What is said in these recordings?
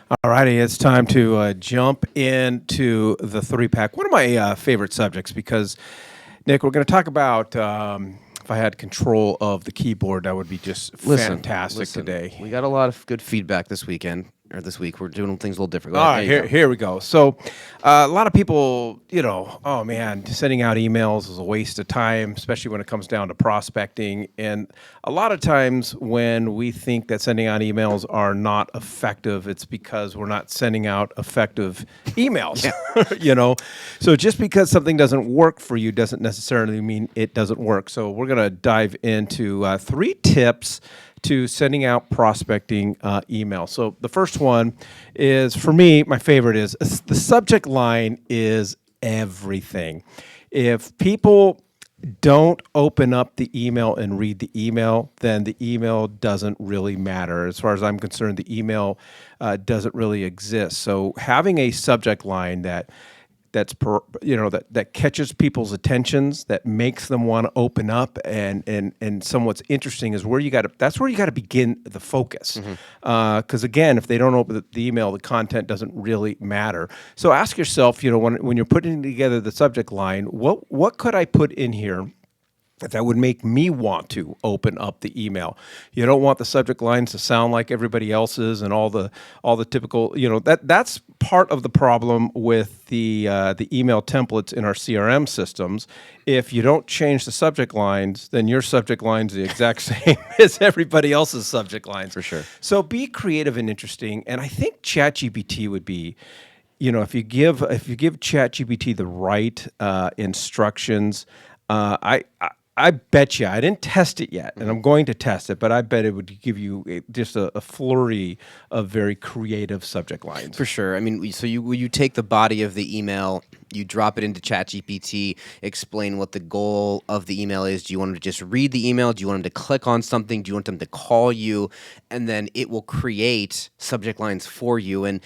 All righty, it's time to jump into the three pack. One of my favorite subjects because, Nick, we're going to talk about if I had control of the keyboard, that would be just fantastic today. We got a lot of good feedback this weekend, or this week. We're doing things a little different. All right, here we go. So, a lot of people, oh man, sending out emails is a waste of time, especially when it comes down to prospecting. And a lot of times when we think that sending out emails are not effective, it's because we're not sending out effective emails. So just because something doesn't work for you doesn't necessarily mean it doesn't work. So we're going to dive into 3 tips to sending out prospecting email. So the first one is, for me, my favorite is the subject line is everything. If people don't open up the email and read the email, then the email doesn't really matter. As far as I'm concerned, the email doesn't really exist. So having a subject line that catches people's attentions, that makes them want to open up, and somewhat's interesting is that's where you got to begin the focus. Because again, if they don't open the email, the content doesn't really matter. So ask yourself, when you're putting together the subject line, what could I put in here that would make me want to open up the email? You don't want the subject lines to sound like everybody else's and all the typical, that's part of the problem with the email templates in our CRM systems. If you don't change the subject lines, then your subject line's the exact same as everybody else's subject lines. For sure. So be creative and interesting. And I think ChatGPT would be, if you give ChatGPT the right instructions, I bet you, I didn't test it yet, and I'm going to test it, but I bet it would give you just a flurry of very creative subject lines. For sure. I mean, so you take the body of the email, you drop it into ChatGPT, explain what the goal of the email is. Do you want them to just read the email? Do you want them to click on something? Do you want them to call you? And then it will create subject lines for you. And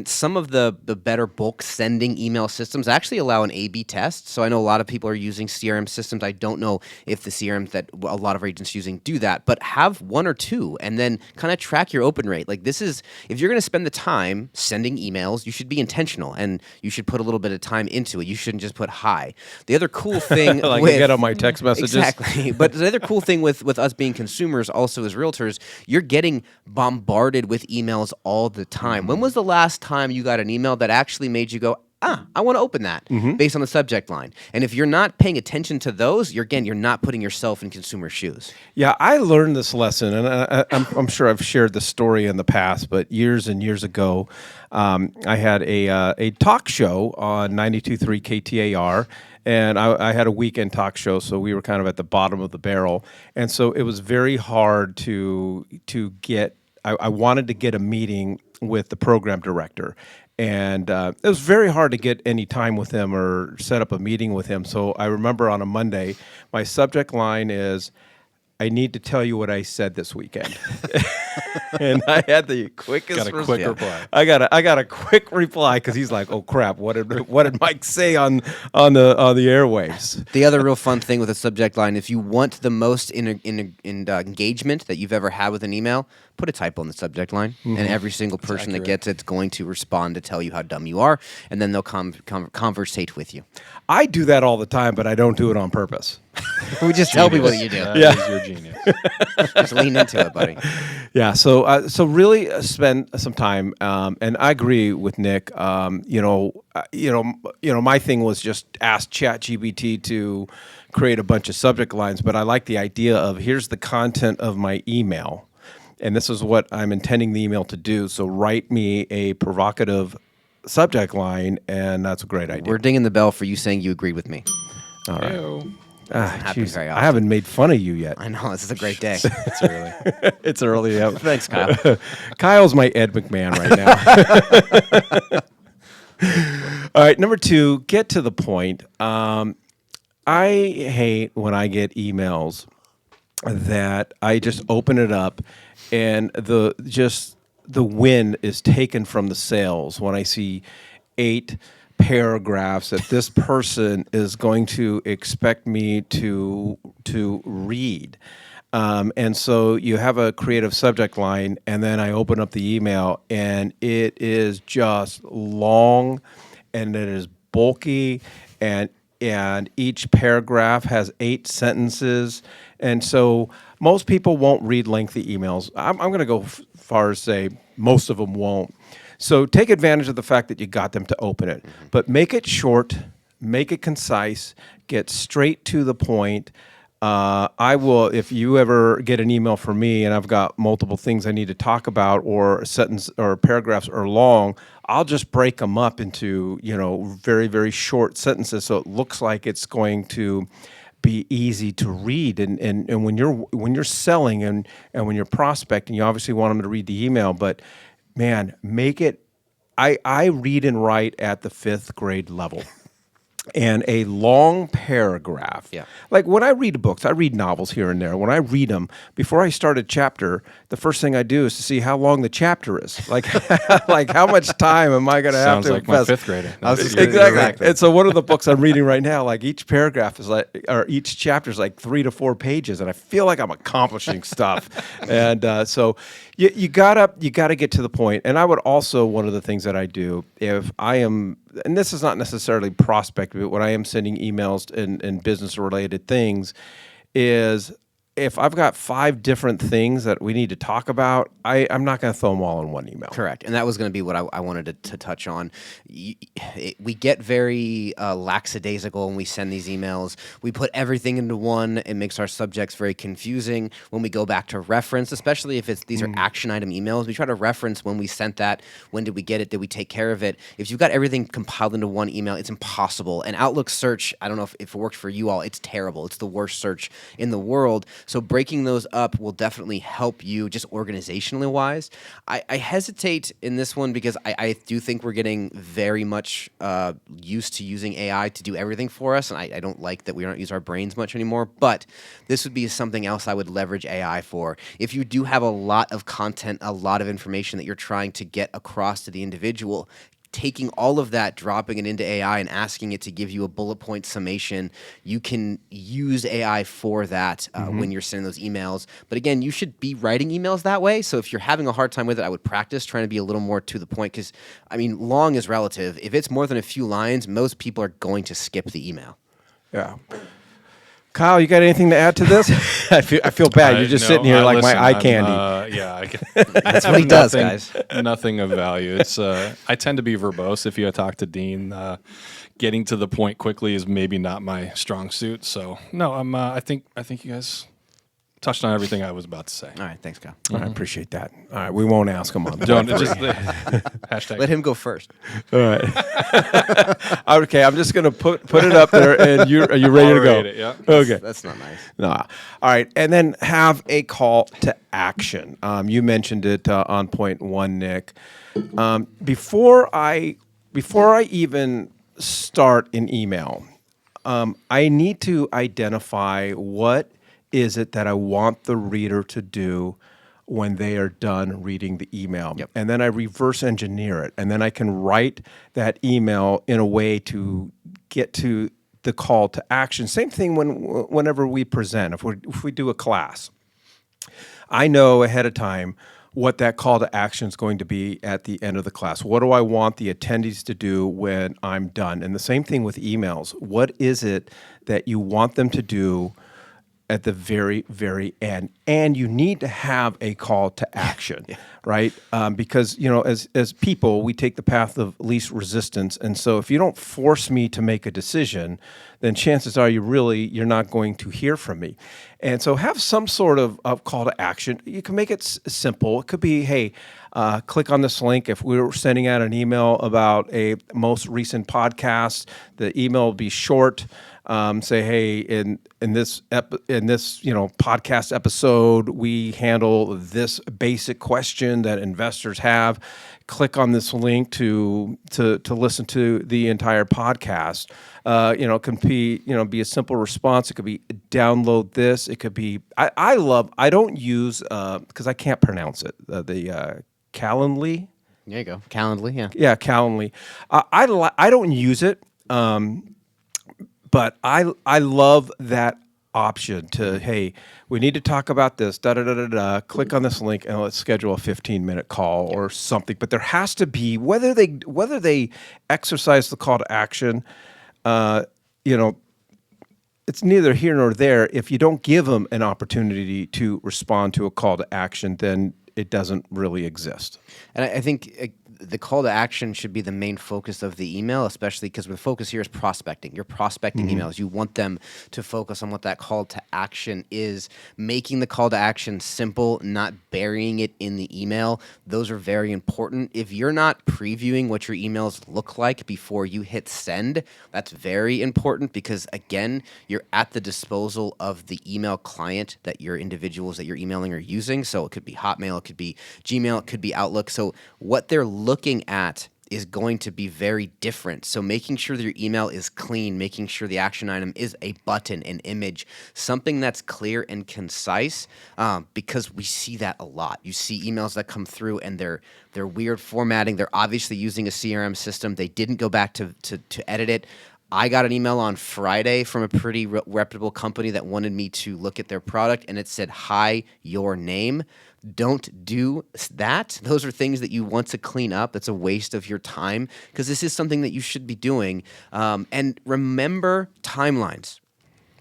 some of the better bulk sending email systems actually allow an A/B test. So I know a lot of people are using CRM systems. I don't know if the CRMs that a lot of agents using do that, but have 1 or 2 and then kind of track your open rate. Like, this is, if you're going to spend the time sending emails, you should be intentional and you should put a little bit of time into it. You shouldn't just put hi. The other cool thing like I get on my text messages. Exactly. But the other cool thing with us being consumers also as realtors, you're getting bombarded with emails all the time. When was the last time you got an email that actually made you go, I want to open that based on the subject line? And if you're not paying attention to those, you're not putting yourself in consumer shoes. Yeah, I learned this lesson, and I'm sure I've shared the story in the past, but years and years ago, I had a talk show on 92.3 KTAR, and I had a weekend talk show, so we were kind of at the bottom of the barrel. And so it was very hard to get, I wanted to get a meeting with the program director. And it was very hard to get any time with him or set up a meeting with him. So I remember on a Monday, my subject line is, I need to tell you what I said this weekend. And I had the quickest reply. I got a quick reply because he's like, "Oh crap! What did Mike say on the airwaves?" The other real fun thing with a subject line, if you want the most engagement that you've ever had with an email, put a typo in the subject line, and every single person that gets it's going to respond to tell you how dumb you are, and then they'll conversate with you. I do that all the time, but I don't do it on purpose. We just tell people what you do. That is your genius. Just lean into it, buddy. Yeah, so really spend some time, and I agree with Nick. My thing was just ask ChatGPT to create a bunch of subject lines, but I like the idea of, here's the content of my email, and this is what I'm intending the email to do. So write me a provocative subject line, and that's a great idea. We're dinging the bell for you saying you agreed with me. All right. Ew. Geez, very I often. haven't made fun of you yet. I know, this is a great day. It's early. It's early. Yeah. Thanks, Kyle. Kyle's my Ed McMahon right now. All right, number 2, get to the point. I hate when I get emails that I just open it up and the wind is taken from the sails when I see 8 paragraphs that this person is going to expect me to read. And so you have a creative subject line, and then I open up the email, and it is just long, and it is bulky, and each paragraph has 8 sentences, and so most people won't read lengthy emails. I'm going to go far as say most of them won't. So take advantage of the fact that you got them to open it, but make it short, make it concise, get straight to the point. I will, if you ever get an email from me and I've got multiple things I need to talk about, or a sentence or paragraphs are long, I'll just break them up into, very, very short sentences, so it looks like it's going to be easy to read. And when you're selling and when you're prospecting, you obviously want them to read the email, but man, make it. I read and write at the 5th grade level. And a long paragraph. Yeah. Like when I read books, I read novels here and there. When I read them, before I start a chapter, the first thing I do is to see how long the chapter is. Like, like how much time am I going to have Sounds to like my invest? 5th grader. I was just You're- gonna- Exactly. And so one of the books I'm reading right now, like each paragraph is like, or each chapter is like 3 to 4 pages, and I feel like I'm accomplishing stuff. And so you gotta get to the point. And I would also, one of the things that I do, if I am, and this is not necessarily prospect, but when I am sending emails and business related things, is if I've got 5 different things that we need to talk about, I'm not going to throw them all in one email. Correct. And that was going to be what I wanted to touch on. We get very lackadaisical when we send these emails. We put everything into one. It makes our subjects very confusing. When we go back to reference, especially if these are action item emails, we try to reference when we sent that, when did we get it, did we take care of it. If you've got everything compiled into one email, it's impossible. And Outlook search, I don't know if it worked for you all, it's terrible. It's the worst search in the world. So breaking those up will definitely help you just organizationally wise. I hesitate in this one because I do think we're getting very much used to using AI to do everything for us, and I don't like that we don't use our brains much anymore, but this would be something else I would leverage AI for. If you do have a lot of content, a lot of information that you're trying to get across to the individual, taking all of that, dropping it into AI and asking it to give you a bullet point summation, you can use AI for that when you're sending those emails. But again, you should be writing emails that way. So if you're having a hard time with it, I would practice trying to be a little more to the point because, I mean, long is relative. If it's more than a few lines, most people are going to skip the email. Yeah. Kyle, you got anything to add to this? I feel bad. You're just No, sitting here like listen, my eye I'm, candy. Yeah, That's what he does, nothing, guys. Nothing of value. It's I tend to be verbose. If you talk to Dean, getting to the point quickly is maybe not my strong suit. So no, I think you guys touched on everything I was about to say. All right, thanks, Kyle. I appreciate that. All right, we won't ask him on that. Don't just hashtag. Let him go first. All right. Okay, I'm just gonna put it up there, and are you ready to I'll go? rate it, yeah. Okay. That's not nice. No. All right, and then have a call to action. You mentioned it on point one, Nick. Before I even start an email, I need to identify what is it that I want the reader to do when they are done reading the email. Yep. And then I reverse engineer it. And then I can write that email in a way to get to the call to action. Same thing whenever we present, if we do a class. I know ahead of time what that call to action is going to be at the end of the class. What do I want the attendees to do when I'm done? And the same thing with emails. What is it that you want them to do at the very, very end? And you need to have a call to action, right? Because, as people, we take the path of least resistance. And so if you don't force me to make a decision, then chances are you're not going to hear from me. And so have some sort of call to action. You can make it simple. It could be, hey, click on this link. If we were sending out an email about a most recent podcast, the email will be short. Say, hey, in this podcast episode, we handle this basic question that investors have. Click on this link to listen to the entire podcast. It can be a simple response. It could be download this. It could be I don't use because I can't pronounce it. The Calendly. There you go. Calendly, yeah. Yeah, Calendly. I don't use it. But I love that option to, hey, we need to talk about this, da da da da da. Click on this link and let's schedule a 15-minute call or something. But there has to be whether they exercise the call to action. You know, it's neither here nor there. If you don't give them an opportunity to respond to a call to action, then it doesn't really exist. And I think the call to action should be the main focus of the email, especially because the focus here is prospecting. You're prospecting emails. You want them to focus on what that call to action is, making the call to action simple, not burying it in the email. Those are very important. If you're not previewing what your emails look like before you hit send, that's very important because, again, you're at the disposal of the email client that your individuals that you're emailing are using. So it could be Hotmail, it could be Gmail, it could be Outlook. So what they're looking at is going to be very different. So making sure that your email is clean, making sure the action item is a button, an image, something that's clear and concise, because we see that a lot. You see emails that come through and they're weird formatting. They're obviously using a CRM system. They didn't go back to edit it. I got an email on Friday from a pretty reputable company that wanted me to look at their product, and it said, "Hi, your name." Don't do that. Those are things that you want to clean up. That's a waste of your time because this is something that you should be doing. And remember timelines.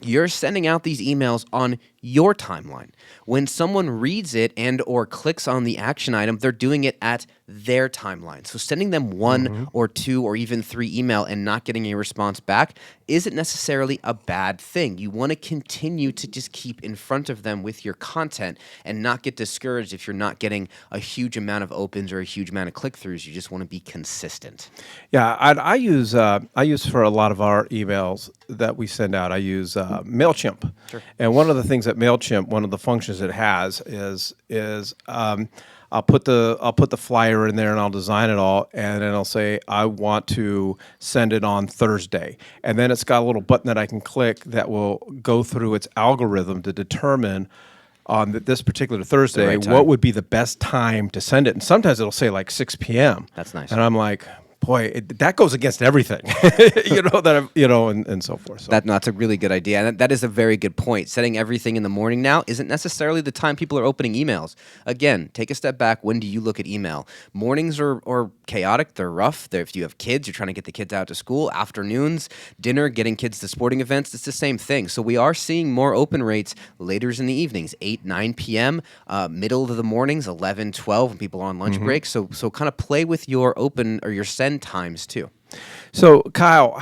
You're sending out these emails on your timeline. When someone reads it and or clicks on the action item, they're doing it at their timeline. So sending them one or two or even three email and not getting a response back isn't necessarily a bad thing. You want to continue to just keep in front of them with your content and not get discouraged if you're not getting a huge amount of opens or a huge amount of click-throughs. You just want to be consistent. Yeah, I use for a lot of our emails that we send out. I use Mailchimp, and one of the things that Mailchimp, one of the functions it has is I'll put the flyer in there and I'll design it all, and then I'll say I want to send it on Thursday, and then it's got a little button that I can click that will go through its algorithm to determine on this particular Thursday right time. what would be the best time to send it, and sometimes it'll say like 6 p.m. That's nice. And I'm like, boy, that goes against everything, and so forth. So. That's a really good idea. And that is a very good point. Setting everything in the morning now isn't necessarily the time people are opening emails. Again, take a step back. When do you look at email? Mornings are chaotic. They're rough. If you have kids, you're trying to get the kids out to school. Afternoons, dinner, getting kids to sporting events, it's the same thing. So we are seeing more open rates later in the evenings, 8, 9 p.m., middle of the mornings, 11, 12, when people are on lunch break. So kind of play with your open or your send times too. So, Kyle,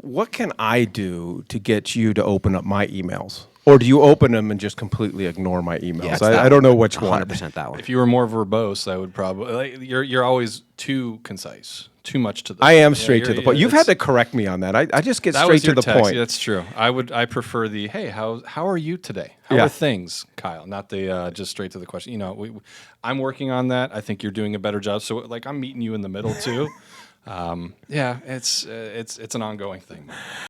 what can I do to get you to open up my emails? Or do you open them and just completely ignore my emails? Yeah, I don't know which one. 100% that one. If you were more verbose, I would probably. You're always too concise, too much to the. I am straight to you're- the point. You've it's- had to correct me on that. I just get That straight was to your the text. point. Yeah, that's true. I prefer the hey, how are you today? How Yeah. are things, Kyle? Not the just straight to the question. I'm working on that. I think you're doing a better job. So like I'm meeting you in the middle too. Yeah, it's an ongoing thing.